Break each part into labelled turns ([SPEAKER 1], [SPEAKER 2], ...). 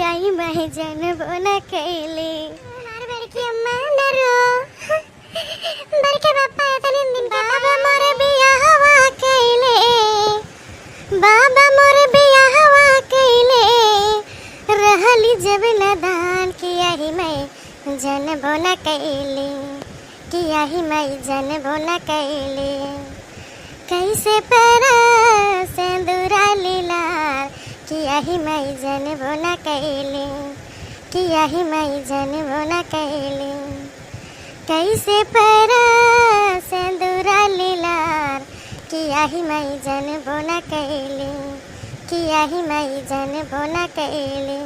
[SPEAKER 1] आई मैं जनबो न कैले। मार बड़की अम्मा नरो बड़के बापा तने दिन बाबा मोर बियाहवा कैले, बाबा मोर बियाहवा कैले, रहली जब नदान किया ही मैं जनबो न कैले, किया ही मैं जनबो न कैले। कैसे परा सिंदूरा लीलार किया ही मैं जनबो न कैले, किया ही मैं जनबो न कैले। कैसे परा सिंदूरा लीलार किया ही मैं जनबो न कैले, किया ही मैं जनबो न कैले।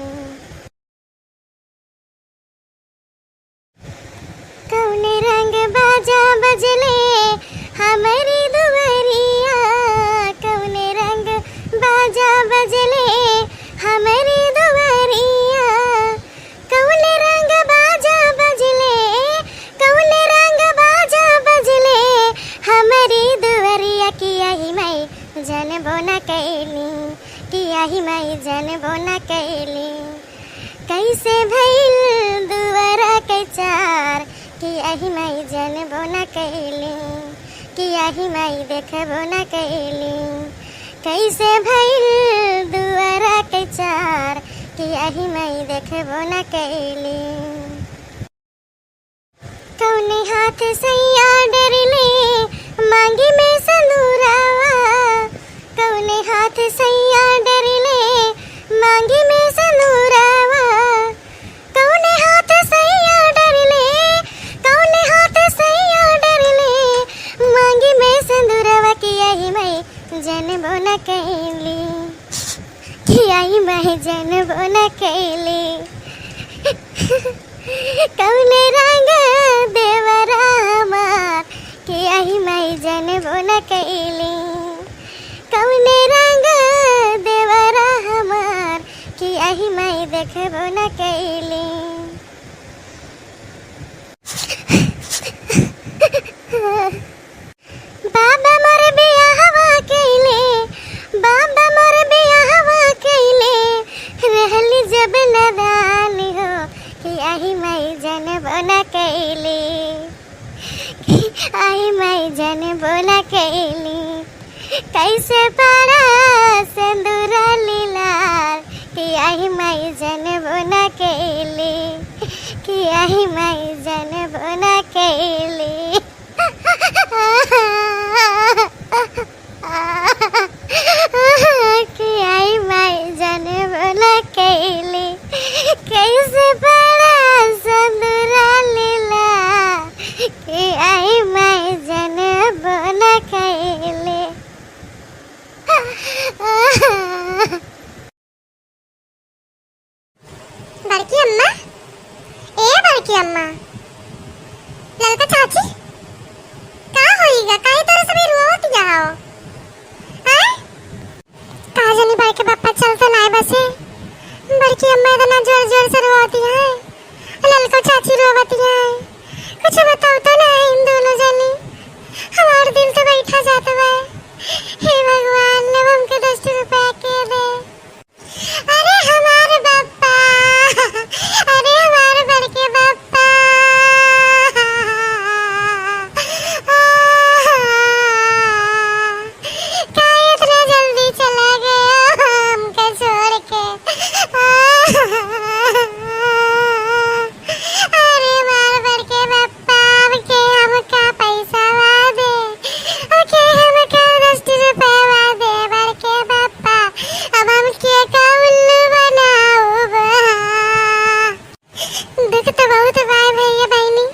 [SPEAKER 1] कौने रंग बाजा बजले हमारी दुवरिया, कौने रंग बाजा बजले हमारी दुवरिया, कौने रंग बाजा बजले, कौने रंग बाजा बजले हमारी दुवरिया। किया ही मैं जनबो न कैली, किया ही मैं जनबो न कैली। कैसे भइल दुवरा के चार किया ही मैं जनबो न कैली, किया ही मैं देखबो न कैली। कैसे भइल दुआरा के चार किया ही मैं देखबो न कैली। कौने हाथ सैया डरले मांगी में संदूरावा, कौने हाथ सैया डरले मांगी में संदूरावा, कौने हाथ सैया डरले, कौने हाथ सैया डरले मांगी में संदूरावा। किया ही मैं जनबो न कैली, किया ही मैं जनबो न कैली। कौने रंग देवरा हमार किया ही मैं जनबो न कैली, कौने रंग देवरा हमार किया ही मैं देखबो न कैली। बाबा मोर बियाहवा कैले, बाबा मोर बियाहवा कैले, रहली जब नदान हो किया ही मैं जनबो न कैले, आई मैं जनबो न कैली। कैसे पड़ा सिंदूरा लीलार किया ही मैं जनबो न कैले, किया ही मैं जनबो न कैले। किया ही मैं जनबो न कैले। कैसे पड़ा सिंदूरा लीलार किया ही मैं जनबो न कैले। बड़की अम्मा, ए बड़की अम्मा, ललका चाची का होईगा? काहे तोरे सभी रोत जाओ हैं? का जानी बड़के बापा चलते नाय बसे। बड़की अम्मा इतना जोर जोर से रोती है, ललका चाची रोवती है। कुछ बताओ तो ना इन दोनों जनी, हमारे दिल से बैठा जाता है। हे भगवान ने हमको 10 रुपए के दे। अरे हमारे बापा, अरे हमारे बड़के बापा, क्या इतना जल्दी चला गया हमको छोड़ के। अरे हमारे बड़के बापा के हमका पैसा वादे, के हमका 10 रुपए वादे बड़के बापा। अब हम के का उल्लू बनाओ बा। दुख तो बहुत भाई भैया बहनी,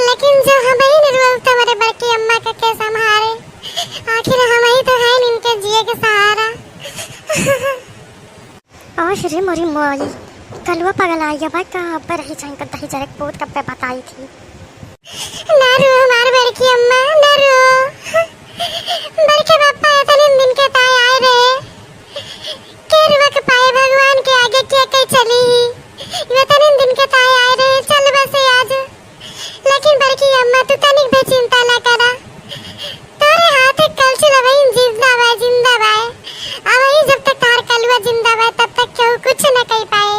[SPEAKER 1] लेकिन जो हम बहन रोल तो हमारे बड़की अम्मा का के संभाले। आखिर हम ही तो हैं इनके जिए के सहारा। आज रे मोरी मोरी कलवा पगल आई है भाई, कहाँ पर रही चाहिए करता ही जरक पोत कब पे बताई थी। नारू हमारे बड़की अम्मा नारू, बड़के बापा इतने दिन के ताए आए रहे, केरवा के पाए भगवान के आगे क्या कहीं चली ही। इतने दिन के ताए आए रहे, चल बसे आज। लेकिन बड़की अम्मा तू तनिक भी चिंता ना करा, तेरे हाथ कल से लवई जिंदाबाद जिंदाबाद। अब ही जब तक तार कलवा जिंदाबाद तब तक क्यों कुछ न कह पाए।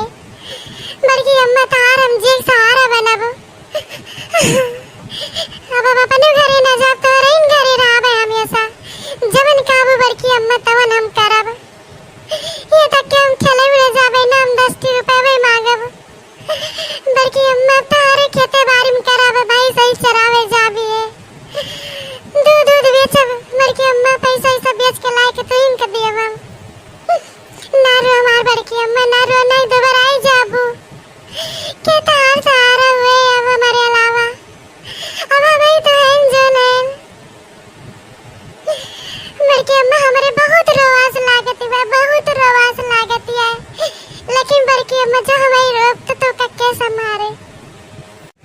[SPEAKER 1] बड़की अम्मा जो हमारी रोक तो का कैसा मारे।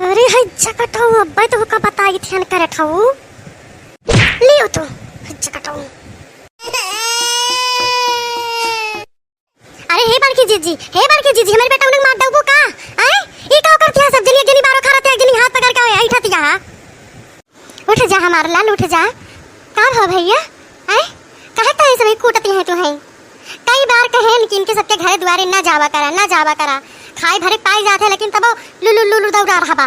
[SPEAKER 2] अरे हज्जा कटाऊ अब्बा तो का बताई ध्यान करे ठाऊ लियो तो हज्जा कटाऊ। अरे हे बड़की जीजी हमारे बेटा उन्हें मार दऊ का आए ई का करती है सब जनी जनी बारो खराते एक जनी हाथ पकड़ के आई ठती यहां उठ जा हमारा लाल उठ जा का हो भैया आए कहता है सभी कूटती है तू है कई बार कहे लेकिन इनके सबके घर द्वारे ना जावा करा खाए भरे पाई जाते लेकिन तब लुलु दौड़ा रहा बा।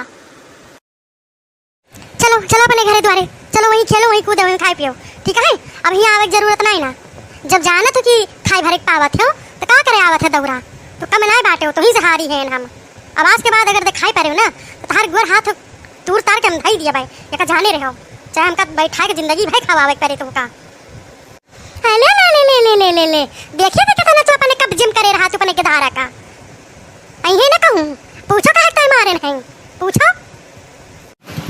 [SPEAKER 2] चलो अपने घर द्वारे चलो वहीं खेलो वहीं कूदो वहीं खाए पियो ठीक है। अब यहाँ आवे की जरूरत नहीं ना जब जाना तो कि खाए भरे पावत हो तो का करे आवत है दौरा तो कम ना बाटे हो तो ही से हारी है हम। अब आज के बाद अगर दिखाई पड़े हो ना तो तार गोर हाथ दूर तार के हम धई दिया भाई या जाने रहो चाहे हमका बैठा के जिंदगी भाई खवावे करे तो का ले देखिए देखा ना तू अपने कब जिम करे रहा तू अपने के धारा का अइहे ना कहूं पूछो का हटता मारे नहीं पूछो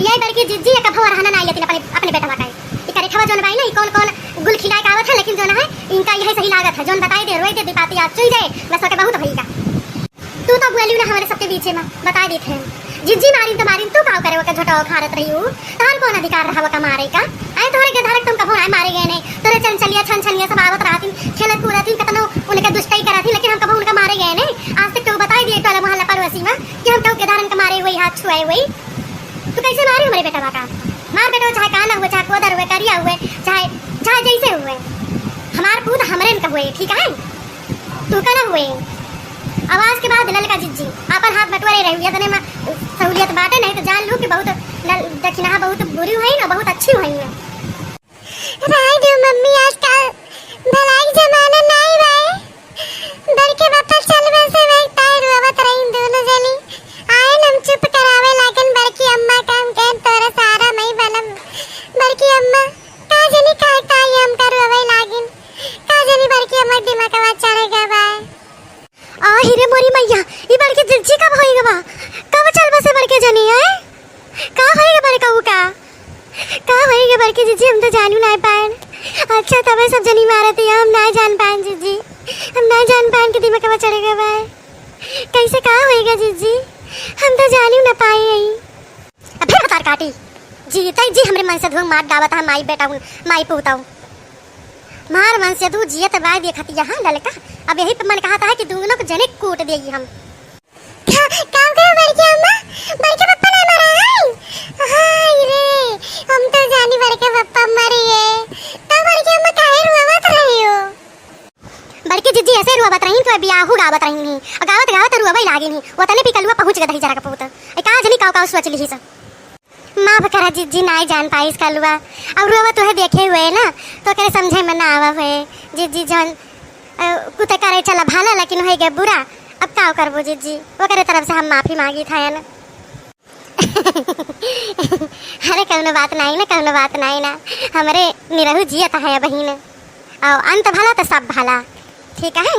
[SPEAKER 2] यही बड़की जिज्जी का भवर रहना नहीं लेकिन अपने बेटा का ई करे खवा जोन भाई ना कौन गुल खिलाए का आवत है लेकिन जोन है इनका यही सही लागत है जोन बताई दे रोई दे दिपाती आज चुई जाए बस के बहुत भईगा तू तो बोलियो ना हमारे सबके बीच में बता देते हैं जिज्जी मारी तू का करे वो का झटाओ खारत रही हूं तार कौन अधिकार रहा वो का मारे का आए तोरे के धारक तुम कबो आए मारे गए नहीं तोरे चंचलिया छनछनिया सब आवत रहती खेलत कूदत कतनो उनके दुष्टई करती लेकिन हम कबो उनका मारे गए नहीं आज तक तो बताई दिए टोला मोहल्ला पड़ोसी में कि हम तो के धारन का मारे हुए हाथ छुआए हुए तू कैसे मारे हमारे बेटा का मार बेटा चाहे काना हुए चाहे कोदर हुए करिया हुए चाहे जैसे हुए हमार पूत हमरे में हुए ठीक है तू का ना हुए। आवाज के बाद ललका जिज्जी अपन हाथ बटवारे रही हुई तने में सहूलियत बाटे नहीं तो जान लूं कि बहुत दक्षिणा बहुत बुरी हुई ना बहुत अच्छी हुई है।
[SPEAKER 1] राय दो मम्मी आजकल भलाई जमाना नहीं भाई बड़के बापा चल वैसे वही ताई रोवत रही दोनों जनी आए हम चुप करावे लागन बड़की अम्मा काम के तोरा सारा मई बनम बड़की अम्मा का जनी का ताई हम कर रोवे लागन का जनी बड़की अम्मा दिमाग का चढ़ेगा भाई
[SPEAKER 2] आ हिरे मोरी मैया ई बड़के जिज्जी कब होएगा बा कब चल बसे बड़के जनी है का होएगा बड़का उ का होएगा बड़के जिज्जी हम तो जानू नहीं पाएन अच्छा तबे सब जनी मारत है हम ना जान पाएन जिज्जी हम ना जान पाएन कि दिमाग में चढ़ेगा भाई कैसे का होएगा जिज्जी हम तो जानू ना पाए यही अबे हतार काटी जी तई जी हमरे मन से धुआं मार डावत है माई बेटा माई पूताऊ मार मन से तू जियत बाय देखत यहां ललका अब यही पे मन कहा था कि दोनों को जने कूट देगी हम
[SPEAKER 1] काम करो बड़की अम्मा बड़के पप्पा ने मारा है हाय रे हम तो जानी बड़के पप्पा मरे तो बड़की अम्मा काहे रोवत रही हो
[SPEAKER 2] बड़की जिज्जी ऐसे रुआवत रही तो बियाहू गावत रही नहीं गावत रुआवे लागी नहीं वो तले पिकलुआ पहुंच गई जरा का पुत ए का जनी काव सोच ली सब माफ करा जिज्जी नहीं जान पाई इसका लुआ अब रोवा तो है देखे हुए ना तो करे समझे में ना आवा हुए जिज्जी जान कुते करे चला भाला लेकिन हो गया बुरा अब का करबो जिज्जी वो करे तरफ से हम माफी मांगी था ना अरे कौनो बात नहीं ना हमारे निरहु जियत है बहिन और अंत भला तो सब भला ठीक है।